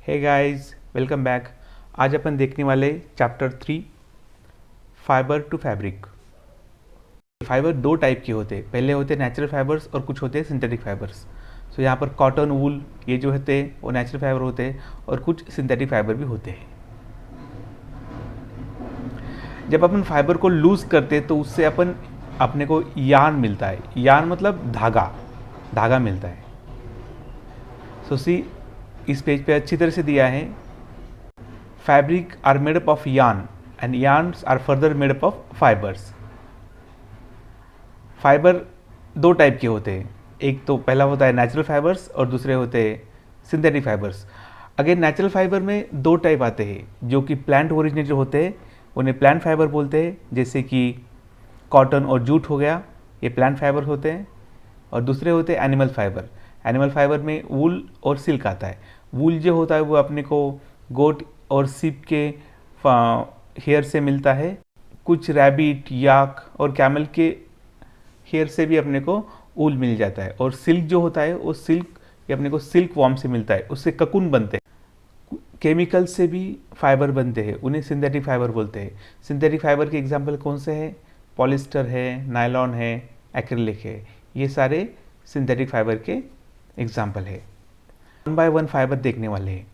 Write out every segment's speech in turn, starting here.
Hey guys, welcome back. आज अपन देखने वाले chapter 3 fibre to fabric. Fibre दो टाइप के होते हैं, पहले होते हैं नेचुरल फाइबर्स और कुछ होते हैं सिंथेटिक फाइबर्स। सो यहाँ पर कॉटन, वूल ये जो होते हैं वो नेचुरल फाइबर होते हैं और कुछ सिंथेटिक फाइबर भी होते हैं। जब अपन फाइबर को लूज करते हैं तो उससे अपने को यार्न मिलता है। यार्न मतलब धागा मिलता है। सो सी इस पेज पे अच्छी तरह से दिया है, fabric are made up of yarn and yarns are further made up of fibers। Fibre दो टाइप के होते हैं, एक तो पहला होता है नेचुरल फाइबर्स और दूसरे होते हैं सिंथेटिक फाइबर्स। अगर नेचुरल फाइबर में दो टाइप आते हैं जो कि प्लांट ओरिजिनेटेड होते हैं, उन्हें प्लांट फाइबर बोलते हैं, जैसे कि कॉटन और जूट हो गया, ये प्लांट फाइबर होते हैं। और दूसरे होते हैं एनिमल फाइबर। एनिमल फाइबर में वूल और सिल्क आता है। वूल जो होता है वो अपने को गोट और सीप के हेयर से मिलता है। कुछ रैबिट, याक और कैमल के हेयर से भी अपने को वूल मिल जाता है। और सिल्क जो होता है वो सिल्क ये अपने को सिल्क वॉर्म से मिलता है, उससे ककून बनते हैं। केमिकल से भी फाइबर बनते हैं, उन्हें सिंथेटिक फाइबर बोलते हैं। सिंथेटिक फाइबर के एग्जाम्पल कौन से हैं? पॉलिस्टर है, नायलॉन है, एक्रिलिक है, ये सारे सिंथेटिक फाइबर के एग्जाम्पल है। वन बाय वन फाइबर देखने वाले हैं।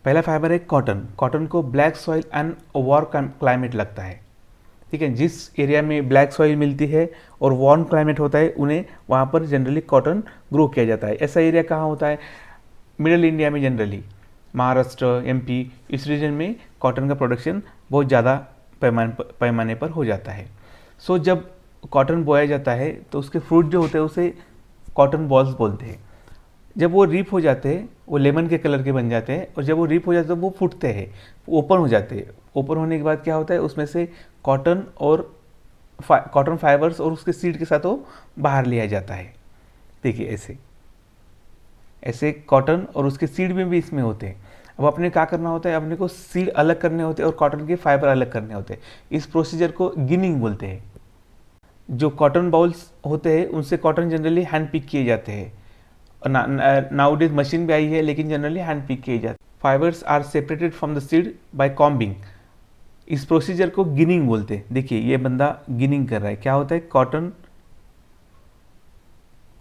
पहला फाइबर है कॉटन। कॉटन को black soil and warm climate लगता है, ठीक है। जिस एरिया में ब्लैक सॉइल मिलती है और वार्म क्लाइमेट होता है, उन्हें वहाँ पर जनरली कॉटन ग्रो किया जाता है। ऐसा एरिया कहाँ होता है? मिडिल इंडिया में, जनरली महाराष्ट्र, एमपी, इस रीजन में कॉटन का प्रोडक्शन बहुत ज़्यादा पैमाने पर हो जाता है। सो जब कॉटन बोया जाता है तो उसके फ्रूट जो होते हैं उसे कॉटन बॉल्स बोलते हैं। जब वो रीप हो जाते हैं वो लेमन के कलर के बन जाते हैं, और जब वो रीप हो जाते हैं तो वो फूटते हैं, ओपन हो जाते हैं। ओपन होने के बाद क्या होता है, उसमें से कॉटन फाइबर्स और उसके सीड के साथ वो बाहर लिया जाता है। देखिए ऐसे ऐसे कॉटन और उसके सीड में भी इसमें होते हैं। अब अपने क्या करना होता है, अपने को सीड अलग करने होते हैं और कॉटन के फाइबर अलग करने होते हैं। इस प्रोसीजर को गिनिंग बोलते हैं। जो कॉटन बाउल्स होते हैं उनसे कॉटन जनरली हैंड पिक किए जाते हैं। नाउडेज मशीन भी आई है, लेकिन जनरली हैंड पिक किए जाते हैं। Fibres are separated from the seed by combing. इस प्रोसीजर को गिनिंग बोलते हैं। देखिए ये बंदा गिनिंग कर रहा है। क्या होता है,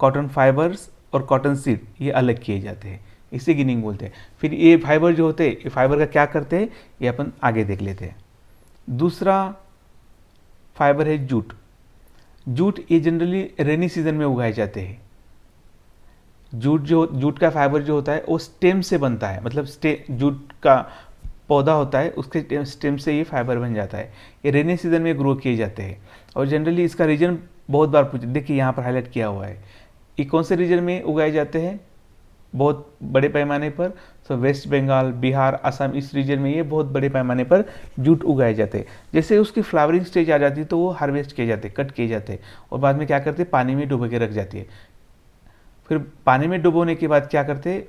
कॉटन फाइबर्स और कॉटन सीड ये अलग किए जाते हैं, इसे गिनिंग बोलते हैं। फिर ये फाइबर जो होते हैं, ये फाइबर का क्या करते हैं ये अपन आगे देख लेते हैं। दूसरा फाइबर है जूट। जूट ये जनरली रेनी सीजन में उगाए जाते हैं। जूट का फाइबर जो होता है वो स्टेम से बनता है, मतलब जूट का पौधा होता है, उसके स्टेम से ये फाइबर बन जाता है। ये रेनी सीजन में ग्रो किए जाते हैं और जनरली इसका रीजन बहुत बार पूछे, देखिए यहाँ पर हाईलाइट किया हुआ है। ये कौन से रीजन में उगाए जाते हैं बहुत बड़े पैमाने पर? तो वेस्ट बंगाल, बिहार, असम, इस रीजन में ये बहुत बड़े पैमाने पर जूट उगाए जाते हैं। जैसे उसकी फ्लावरिंग स्टेज आ जाती है तो वो हार्वेस्ट किए जाते हैं, कट किए जाते हैं और बाद में क्या करते हैं, पानी में डुबो के रख जाती है। फिर पानी में डुबोने के बाद क्या करते हैं,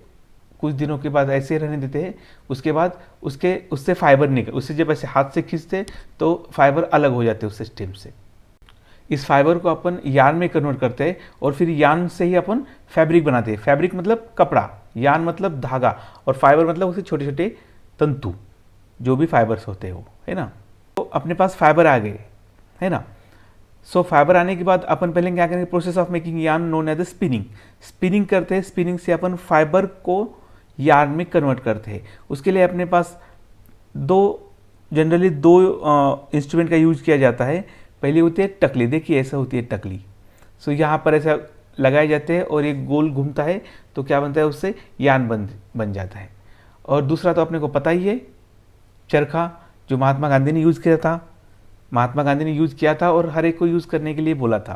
कुछ दिनों के बाद ऐसे रहने देते हैं। उसके बाद उससे फाइबर निकल, उससे जब ऐसे हाथ से खींचते तो फाइबर अलग हो जाते हैं उससे स्टेम से। इस फाइबर को अपन यार्न में कन्वर्ट करते हैं और फिर यार्न से ही अपन फैब्रिक बनाते हैं। फैब्रिक मतलब कपड़ा, यार्न मतलब धागा और फाइबर मतलब उसके छोटे छोटे तंतु, जो भी फाइबर्स होते हैं वो, है ना। तो अपने पास फाइबर आ गए, है ना। सो फाइबर आने के बाद अपन पहले क्या करेंगे, process of making yarn known as the spinning. Spinning करते हैं, स्पिनिंग से अपन फाइबर को यार्न में कन्वर्ट करते हैं। उसके लिए अपने पास जनरली दो इंस्ट्रूमेंट का यूज किया जाता है। पहली होती है टकली, देखिए ऐसा होती है टकली। सो यहाँ पर ऐसा लगाए जाते हैं और एक गोल घूमता है तो क्या बनता है, उससे यार्न बन जाता है। और दूसरा तो अपने को पता ही है, चरखा, जो महात्मा गांधी ने यूज़ किया था। महात्मा गांधी ने यूज़ किया था और हर एक को यूज़ करने के लिए बोला था।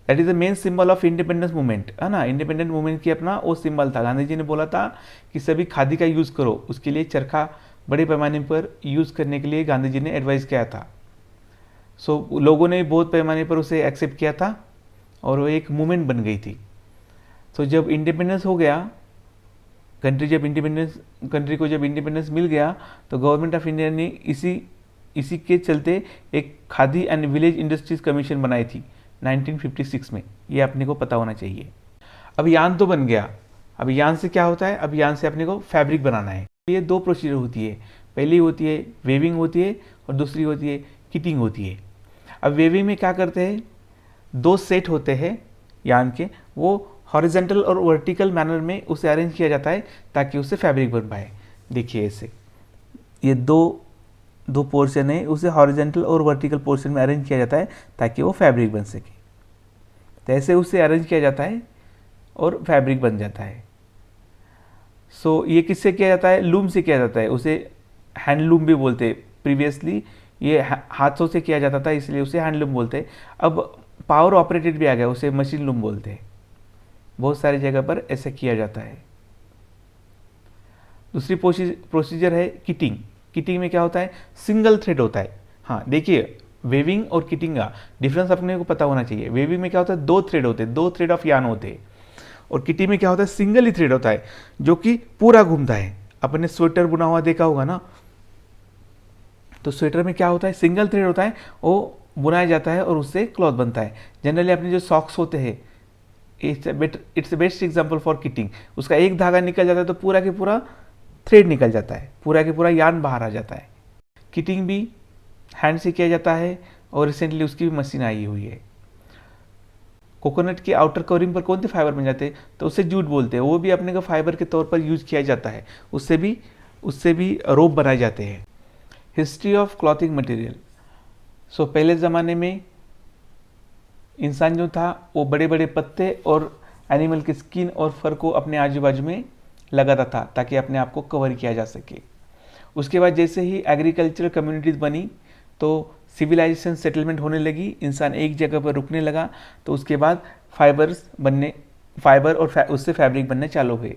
That is the main symbol of independence movement, है ना। इंडिपेंडेंट मूवमेंट की अपना वो सिंबल था। गांधी जी ने बोला था कि सभी खादी का यूज़ करो, उसके लिए चरखा बड़े पैमाने पर यूज़ करने के लिए गांधी जी ने एडवाइस किया था। सो लोगों ने बहुत पैमाने पर उसे एक्सेप्ट किया था और वो एक मूवमेंट बन गई थी। तो जब इंडिपेंडेंस हो गया, कंट्री को जब इंडिपेंडेंस मिल गया तो गवर्नमेंट ऑफ इंडिया ने इसी के चलते एक khadi and village industries commission बनाई थी 1956 में। ये अपने को पता होना चाहिए। अब यार्न तो बन गया, अब यान से क्या होता है, अब यान से अपने को फैब्रिक बनाना है। ये दो प्रोसीजर होती है, पहली होती है वेविंग होती है और दूसरी होती है किटिंग होती है। अब वेविंग में क्या करते हैं, दो सेट होते हैं यान के, वो हॉरिजेंटल और वर्टिकल मैनर में उसे अरेंज किया जाता है ताकि उससे फैब्रिक बन पाए। देखिए ऐसे ये दो पोर्शन है, उसे हॉरिजेंटल और वर्टिकल पोर्शन में अरेंज किया जाता है ताकि वो फैब्रिक बन सके। तो ऐसे उसे अरेंज किया जाता है और फैब्रिक बन जाता है। सो ये किससे किया जाता है, लूम से किया जाता है, उसे हैंडलूम भी बोलते हैं। प्रीवियसली ये हाथों से किया जाता था इसलिए उसे हैंडलूम बोलते हैं। अब पावर ऑपरेटेड भी आ गया, उसे मशीन लूम बोलते हैं। बहुत सारी जगह पर ऐसे किया जाता है। दूसरी प्रोसीजर है किटिंग। किटिंग में क्या होता है, सिंगल थ्रेड होता है। हाँ देखिए, वेविंग और किटिंग का डिफरेंस अपने को पता होना चाहिए। वेविंग में क्या होता है, दो थ्रेड होते हैं, दो थ्रेड ऑफ यान होते हैं। और किटिंग में क्या होता है, सिंगल ही थ्रेड होता है जो कि पूरा घूमता है। अपने स्वेटर बुना हुआ देखा होगा ना, तो स्वेटर में क्या होता है, सिंगल थ्रेड होता है, वो बुनाया जाता है और उससे क्लॉथ बनता है। जनरली अपने जो सॉक्स होते हैं, it's best example for kiting. उसका एक धागा निकल जाता है तो पूरा के पूरा थ्रेड निकल जाता है, पूरा के पूरा यान बाहर आ जाता है। किटिंग भी हैंड से किया जाता है और रिसेंटली उसकी भी मशीन आई हुई है। कोकोनट के आउटर कवरिंग पर कौन से फाइबर बन जाते हैं, तो उसे जूट बोलते हैं। वो भी अपने को फाइबर के तौर पर यूज किया जाता है, उससे भी रोप बनाए जाते हैं। History of clothing material. So पहले ज़माने में इंसान जो था वो बड़े बड़े पत्ते और एनिमल की स्किन और फर को अपने आजू बाजू में लगाता था ताकि अपने आप को कवर किया जा सके। उसके बाद जैसे ही एग्रीकल्चरल कम्युनिटीज़ बनी तो सिविलाइजेशन सेटलमेंट होने लगी, इंसान एक जगह पर रुकने लगा, तो उसके बाद फाइबर और उससे फैब्रिक बनने चालू हुए।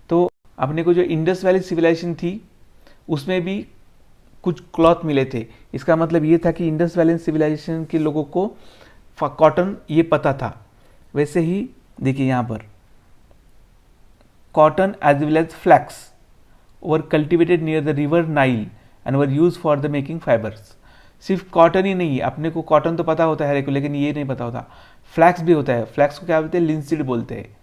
तो अपने को जो इंडस वैली सिविलाइजेशन थी उसमें भी कुछ क्लॉथ मिले थे। इसका मतलब ये था कि इंडस वैली सिविलाइजेशन के लोगों को कॉटन ये पता था। वैसे ही देखिए यहाँ पर cotton as well as flax were cultivated near the river Nile and were use for the making fibres. सिर्फ कॉटन ही नहीं है, अपने को कॉटन तो पता होता है हर एक को, लेकिन ये नहीं पता होता फ्लैक्स भी होता है। फ्लैक्स को क्या बोलते हैं, लिंसीड बोलते हैं।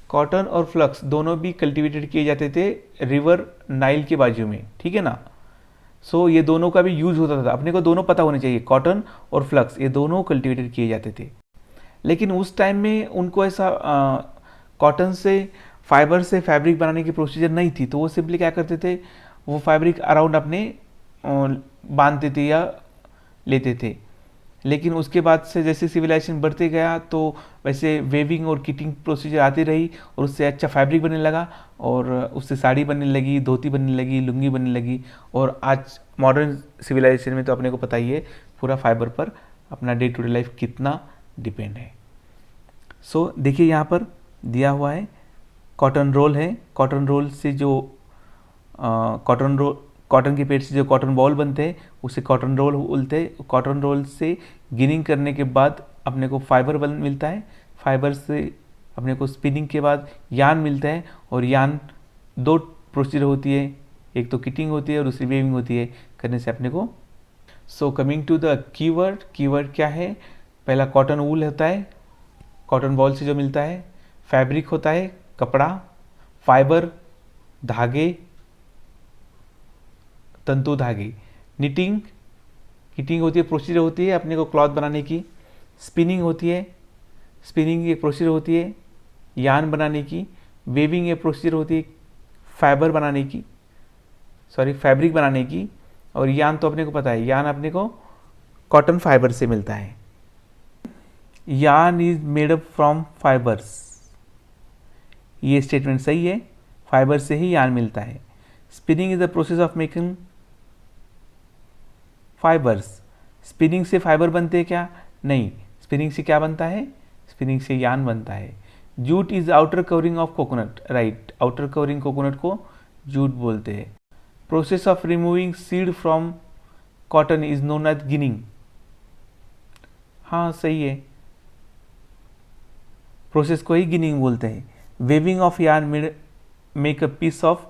कॉटन और फ्लक्स दोनों भी कल्टिवेटेड किए जाते थे रिवर नाइल के बाजू में, ठीक है ना। सो ये दोनों का भी यूज होता था, अपने को दोनों पता होने चाहिए, कॉटन और फ्लक्स ये दोनों कल्टिवेटेड किए जाते थे। लेकिन उस टाइम में उनको ऐसा कॉटन से फाइबर से फैब्रिक बनाने की प्रोसीजर नहीं थी, तो वो सिंपली क्या करते थे, वो फैब्रिक अराउंड अपने बांधते थे या लेते थे। लेकिन उसके बाद से जैसे सिविलाइजेशन बढ़ते गया तो वैसे वेविंग और किटिंग प्रोसीजर आती रही और उससे अच्छा फैब्रिक बनने लगा और उससे साड़ी बनने लगी, धोती बनने लगी, लुंगी बनने लगी। और आज मॉडर्न सिविलाइजेशन में तो अपने को पता ही है पूरा फाइबर पर अपना डे टू डे लाइफ कितना डिपेंड है। सो देखिए यहाँ पर दिया हुआ है कॉटन रोल है। कॉटन रोल से जो कॉटन के पेड़ से जो कॉटन बॉल बनते हैं उसे कॉटन रोल बोलते हैं। कॉटन रोल से गिनिंग करने के बाद अपने को फाइबर मिलता है। फाइबर से अपने को स्पिनिंग के बाद यान मिलता है और यान दो प्रोसीजर होती है, एक तो किटिंग होती है और दूसरी वेविंग होती है करने से अपने को। So coming to the keyword, keyword क्या है, पहला कॉटन वूल होता है, कॉटन बॉल से जो मिलता है। फैब्रिक होता है कपड़ा, फाइबर धागे, तंतु धागे। निटिंग, किटिंग होती है, प्रोसीजर होती है अपने को क्लॉथ बनाने की। स्पिनिंग होती है, स्पिनिंग एक प्रोसीजर होती है यान बनाने की। वेविंग एक प्रोसीजर होती है फाइबर बनाने की, फैब्रिक बनाने की। और यान तो अपने को पता है, यान अपने को कॉटन फाइबर से मिलता है। यान is made up from fibres, ये स्टेटमेंट सही है, फाइबर से ही यान मिलता है। Spinning is the process of making fibres. Spinning से फाइबर बनते हैं क्या, नहीं, स्पिनिंग से क्या बनता है, स्पिनिंग से यान बनता है। Jute is outer covering of coconut, right, outer covering coconut को जूट बोलते हैं। Process of removing seed from cotton is known as ginning, हाँ सही है, प्रोसेस को ही गिनिंग बोलते हैं। Weaving of yarn make a piece of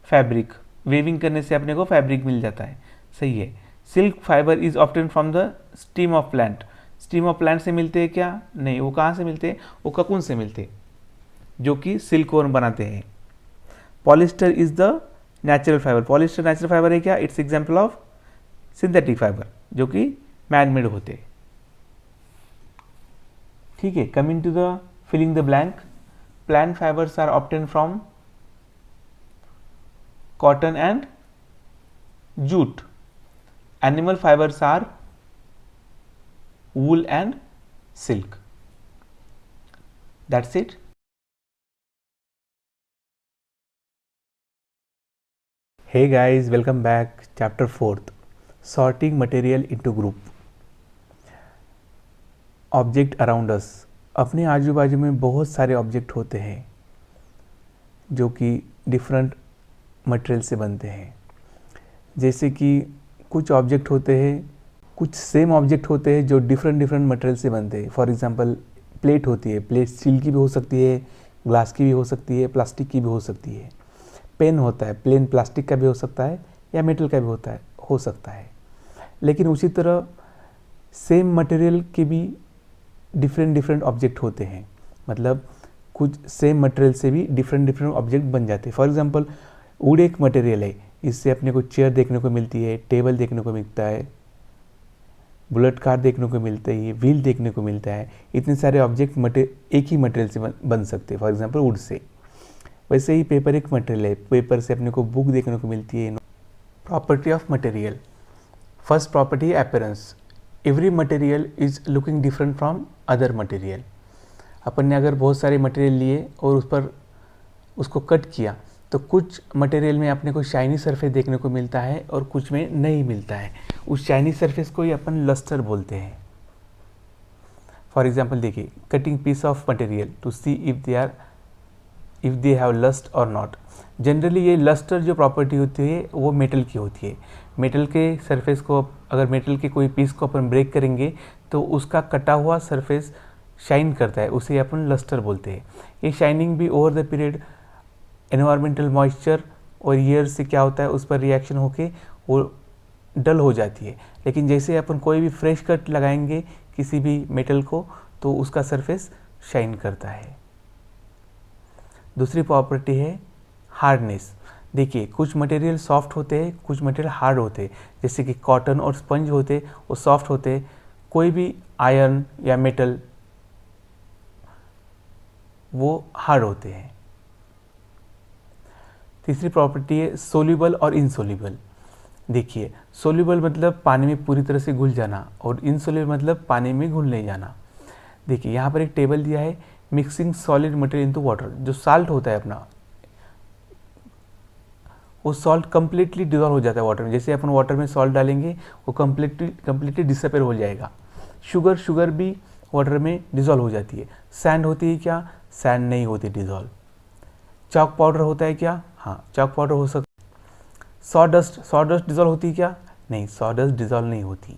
fabric, weaving करने से अपने को फैब्रिक मिल जाता है, सही है। Silk fibre is obtain from the steam of plant, steam of plant से मिलते हैं क्या, नहीं, वो कहाँ से मिलते हैं, वो ककून से मिलते हैं जो कि सिल्क वर्म बनाते हैं। Polyester is the natural fibre. Polyester natural fibre है क्या? It's example of synthetic fibre जो कि मैन मेड होते। ठीक है, coming to the filling the blank, plant fibres are obtain from cotton and jute, animal fibres are wool and silk. That's it. Hey guys, welcome back. Chapter 4th, sorting material into group. Object around us. अपने आजू बाजू में बहुत सारे object होते हैं जो कि डिफरेंट मटेरियल से बनते हैं। जैसे कि कुछ ऑब्जेक्ट होते हैं, कुछ सेम ऑब्जेक्ट होते हैं जो डिफरेंट मटेरियल से बनते हैं। फॉर एग्जांपल प्लेट होती है, प्लेट स्टील की भी हो सकती है, ग्लास की भी हो सकती है, प्लास्टिक की भी हो सकती है। पेन होता है, प्लेन प्लास्टिक का भी हो सकता है या मेटल का भी हो सकता है। लेकिन उसी तरह सेम मटेरियल के भी डिफरेंट ऑब्जेक्ट होते हैं, मतलब कुछ सेम मटेरियल से भी डिफरेंट ऑब्जेक्ट बन जाते हैं। फॉर एग्जांपल वुड एक मटेरियल है, इससे अपने को चेयर देखने को मिलती है, टेबल देखने को मिलता है, बुलेट कार देखने को मिलता है, व्हील देखने को मिलता है। इतने सारे ऑब्जेक्ट एक ही मटेरियल से बन सकते हैं, फॉर एग्जांपल वुड से। वैसे ही पेपर एक मटेरियल है, पेपर से अपने को बुक देखने को मिलती है। Property of material, first property है appearance. Every material is looking different from other material. अपन ने अगर बहुत सारे मटेरियल लिए और उस पर उसको कट किया तो कुछ मटेरियल में अपने को शाइनी सरफेस देखने को मिलता है और कुछ में नहीं मिलता है। उस शाइनी सरफेस को ही अपन लस्टर बोलते हैं। फॉर एग्जांपल देखिए, cutting piece of material to see if they have lust और नॉट। जनरली ये लस्टर जो प्रॉपर्टी होती है वो मेटल की होती है। मेटल के सरफेस को, अगर मेटल के कोई पीस को अपन ब्रेक करेंगे तो उसका कटा हुआ सरफेस शाइन करता है, उसे अपन लस्टर बोलते हैं। ये शाइनिंग भी over the period environmental moisture और ईयर से क्या होता है, उस पर रिएक्शन होके वो डल हो जाती है। लेकिन जैसे अपन कोई भी फ्रेश कट लगाएंगे किसी भी मेटल को तो उसका सरफेस शाइन करता है। दूसरी प्रॉपर्टी है हार्डनेस। देखिए, कुछ मटेरियल सॉफ्ट होते हैं, कुछ मटेरियल हार्ड होते हैं। जैसे कि कॉटन और स्पंज होते हैं, वो सॉफ्ट होते हैं। कोई भी आयरन या मेटल वो हार्ड होते हैं। तीसरी प्रॉपर्टी है सोल्यूबल और इनसोल्यूबल। देखिए, सोल्यूबल मतलब पानी में पूरी तरह से घुल जाना और इनसोल्यूबल मतलब पानी में घुल नहीं जाना। देखिए, यहाँ पर एक टेबल दिया है, mixing solid material into water. जो साल्ट होता है अपना, वो सॉल्ट कम्प्लीटली डिजॉल्व हो जाता है वाटर में। जैसे अपन वाटर में सॉल्ट डालेंगे वो कम्प्लीटली डिसअपेयर हो जाएगा। शुगर भी वाटर में डिजॉल्व हो जाती है। सैंड होती है क्या? सैंड नहीं होती डिजॉल्व। चॉक पाउडर होता है क्या? हाँ, चॉक पाउडर हो सकता। सॉडस्ट डिजॉल्व होती है क्या? नहीं, सॉडस्ट डिजॉल्व नहीं होती।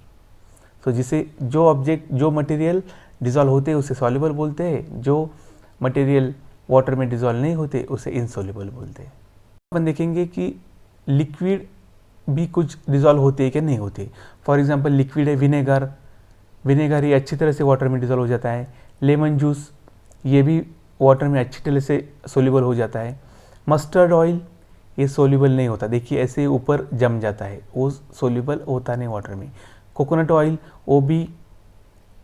तो जिसे जो मटेरियल डिजॉल्व होते हैं उसे सॉल्युबल बोलते हैं, जो मटेरियल वाटर में डिजॉल्व नहीं होते उसे इनसॉल्युबल बोलते हैं। अपन देखेंगे कि लिक्विड भी कुछ डिजॉल्व होते हैं कि नहीं होते। फॉर एग्जांपल लिक्विड है विनेगर, ये अच्छी तरह से वाटर में डिजॉल्व हो जाता है। लेमन जूस, ये भी वाटर में अच्छी तरह से सोल्यूबल हो जाता है। मस्टर्ड ऑयल, ये सोल्यूबल नहीं होता। देखिए, ऐसे ऊपर जम जाता है, वो सोल्यूबल होता नहीं वाटर में। कोकोनट ऑयल, वो भी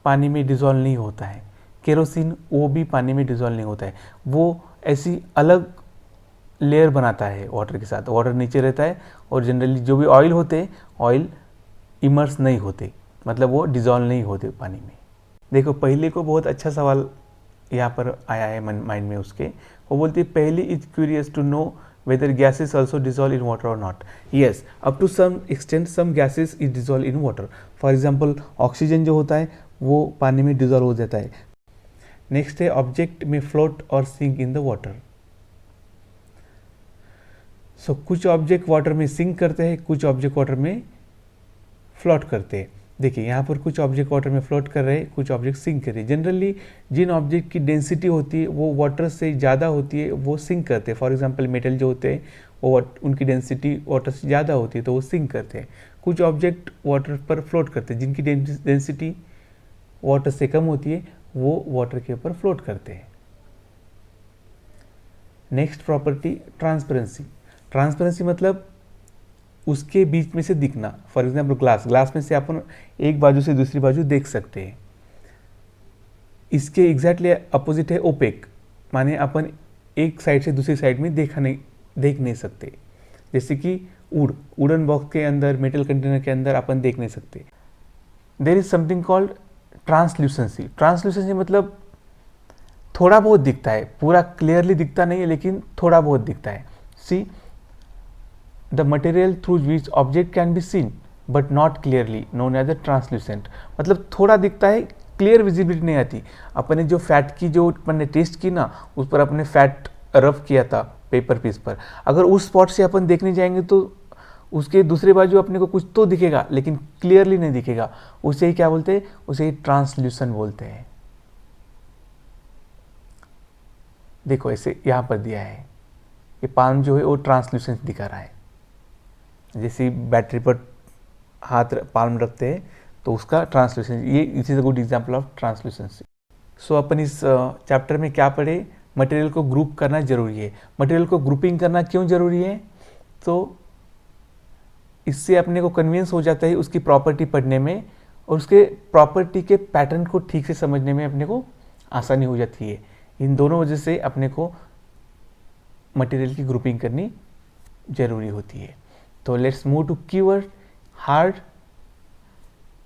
पानी में डिजॉल्व नहीं होता है। केरोसिन, वो भी पानी में डिजॉल्व नहीं होता है। वो ऐसी अलग लेयर बनाता है वाटर के साथ। वाटर नीचे रहता है और जनरली जो भी ऑयल होते हैं, ऑयल इमर्स नहीं होते, मतलब वो डिजॉल्व नहीं होते पानी में। देखो, पहले को बहुत अच्छा सवाल यहाँ पर आया है माइंड में उसके। वो बोलती है, पहली is curious to know whether gases also dissolve in water or not. Yes, up to some extent some gases is dissolve in water. For example, oxygen जो होता है वो पानी में डिजॉल्व हो जाता है। नेक्स्ट है ऑब्जेक्ट में फ्लोट और सिंक इन द वाटर। सो कुछ ऑब्जेक्ट वाटर में सिंक करते हैं, कुछ ऑब्जेक्ट वाटर में फ्लोट करते हैं। देखिए, यहाँ पर कुछ ऑब्जेक्ट वाटर में फ्लोट कर रहे हैं, कुछ ऑब्जेक्ट सिंक कर रहे हैं। जनरली जिन ऑब्जेक्ट की डेंसिटी होती है वो वाटर से ज़्यादा होती है वो सिंक करते हैं। फॉर एग्जांपल मेटल जो होते हैं वो उनकी डेंसिटी वाटर से ज़्यादा होती है तो वो सिंक करते हैं। कुछ ऑब्जेक्ट वाटर पर फ्लोट करते हैं, जिनकी डेंसिटी वाटर से कम होती है वो वाटर के ऊपर फ्लोट करते हैं। Next property transparency. ट्रांसपेरेंसी मतलब उसके बीच में से दिखना। फॉर एग्जाम्पल ग्लास में से अपन एक बाजू से दूसरी बाजू देख सकते हैं। इसके एग्जैक्टली अपोजिट है ओपेक, माने अपन एक साइड से दूसरी साइड में देख नहीं सकते। जैसे कि वुडन बॉक्स के अंदर, मेटल कंटेनर के अंदर अपन देख नहीं सकते। There is something called translucency. Translucency मतलब थोड़ा बहुत दिखता है, पूरा क्लियरली दिखता नहीं है लेकिन थोड़ा बहुत दिखता है। See the material through which object can be seen but not clearly known as a translucent. मतलब थोड़ा दिखता है, क्लियर विजिबिलिटी नहीं आती। अपने जो फैट की जो अपन ने टेस्ट की ना, उस पर अपने फैट रफ किया था पेपर पीस पर, अगर उस स्पॉट से अपन देखने जाएंगे तो उसके दूसरे बाजू अपने को कुछ तो दिखेगा लेकिन क्लियरली नहीं दिखेगा। उसे ही क्या बोलते हैं? उसे ही ट्रांसल्यूशन बोलते हैं। देखो ऐसे यहाँ पर दिया है, ये पाल्म जो है वो ट्रांसल्यूशन दिखा रहा है। जैसे बैटरी पर हाथ पाल्म रखते हैं तो उसका ट्रांसल्यूशन, ये is a good example of translucency. So अपन इस चैप्टर में क्या पढ़े? मटेरियल को ग्रुप करना जरूरी है। मटेरियल को ग्रुपिंग करना क्यों जरूरी है? तो इससे अपने को कन्वीनियंस हो जाता है उसकी प्रॉपर्टी पढ़ने में, और उसके प्रॉपर्टी के पैटर्न को ठीक से समझने में अपने को आसानी हो जाती है। इन दोनों वजह से अपने को मटेरियल की ग्रुपिंग करनी जरूरी होती है। तो let's move to keyword. Hard,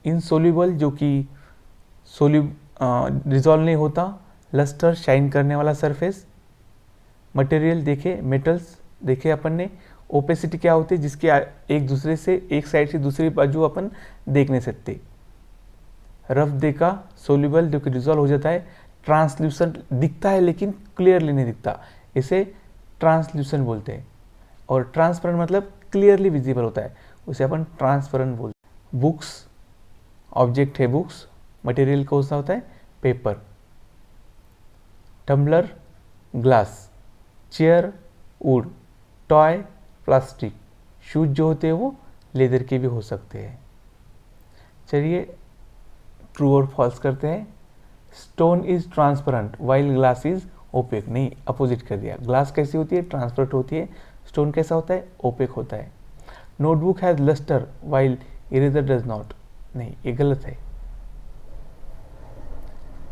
insoluble जो कि रिजॉल्व नहीं होता, लस्टर शाइन करने वाला सरफेस, मटेरियल देखे, मेटल्स देखे अपन ने, ओपेसिटी क्या होती है जिसके एक दूसरे से एक साइड से दूसरी बाजू अपन देख नहीं सकते, रफ देखा, सोल्यूबल जो कि रिजॉल्व हो जाता है, ट्रांसल्यूसेंट दिखता है लेकिन क्लियरली नहीं दिखता, इसे ट्रांसल्यूसेंट बोलते हैं। और ट्रांसपेरेंट मतलब क्लियरली विजिबल होता है, उसे अपन ट्रांसपेरेंट बोलते हैं। बुक्स, ऑब्जेक्ट है बुक्स, मटेरियल कौन सा होता है? Paper. Tumbler, glass. Chair, wood. Toy, plastic. Shoes जो होते हैं वो लेदर के भी हो सकते हैं। चलिए ट्रू और फॉल्स करते हैं। Stone is transparent while glass is opaque. नहीं, अपोजिट कर दिया। ग्लास कैसी होती है? ट्रांसपेरेंट होती है। स्टोन कैसा होता है? ओपेक होता है। Notebook has lustre while eraser does not. नहीं, ये गलत है।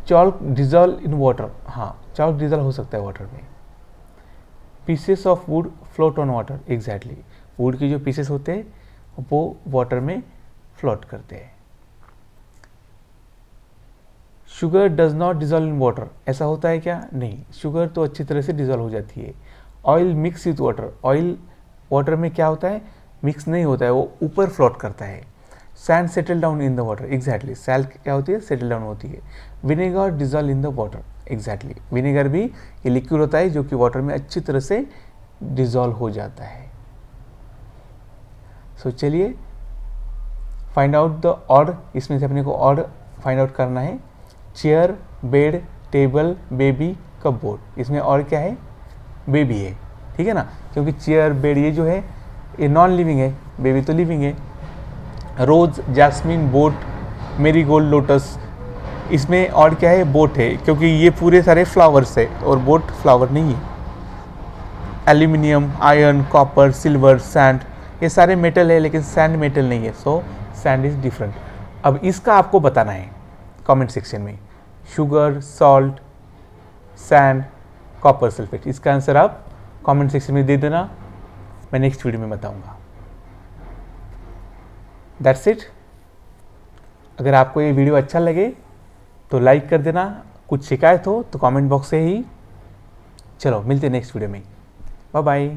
Chalk dissolve in water. हाँ, चॉल्क डिजॉल्व हो सकता है वाटर में। Pieces of wood float on water. Exactly, wood की जो पीसेस होते हैं वो वाटर में फ्लोट करते हैं। Sugar does not dissolve in water. ऐसा होता है क्या? नहीं, शुगर तो अच्छी तरह से डिजॉल्व हो जाती है। Oil mix with water. Oil water में क्या होता है? मिक्स नहीं होता है, वो ऊपर फ्लोट करता है। Sand settle down in the water. Exactly, salt क्या होती है? सेटल डाउन होती है। Vinegar dissolve in the water. Exactly, vinegar भी ये लिक्विड होता है जो कि वाटर में अच्छी तरह से डिजॉल्व हो जाता है। सो चलिए फाइंड आउट द ऑड। इसमें से अपने को ऑड फाइंड आउट करना है। Chair, bed, table, baby, cupboard. इसमें और क्या है? बेबी है, ठीक है ना, क्योंकि चेयर, बेड ये जो है ये नॉन लिविंग है, बेबी तो लिविंग है। रोज, जैस्मिन, बोट, मेरीगोल्ड, लोटस। इसमें और क्या है? बोट है, क्योंकि ये पूरे सारे फ्लावर्स है और बोट फ्लावर नहीं है। Aluminium, iron, copper, silver, sand, ये सारे मेटल है लेकिन सैंड मेटल नहीं है, सो सैंड इज डिफरेंट। अब इसका आपको बताना है कमेंट सेक्शन में। Sugar, salt, sand, copper sulphate, इसका आंसर आप कमेंट सेक्शन में दे देना, मैं नेक्स्ट वीडियो में बताऊंगा। That's it. अगर आपको ये वीडियो अच्छा लगे तो लाइक कर देना, कुछ शिकायत हो तो कमेंट बॉक्स से ही। चलो मिलते हैं नेक्स्ट वीडियो में, बाय बाय।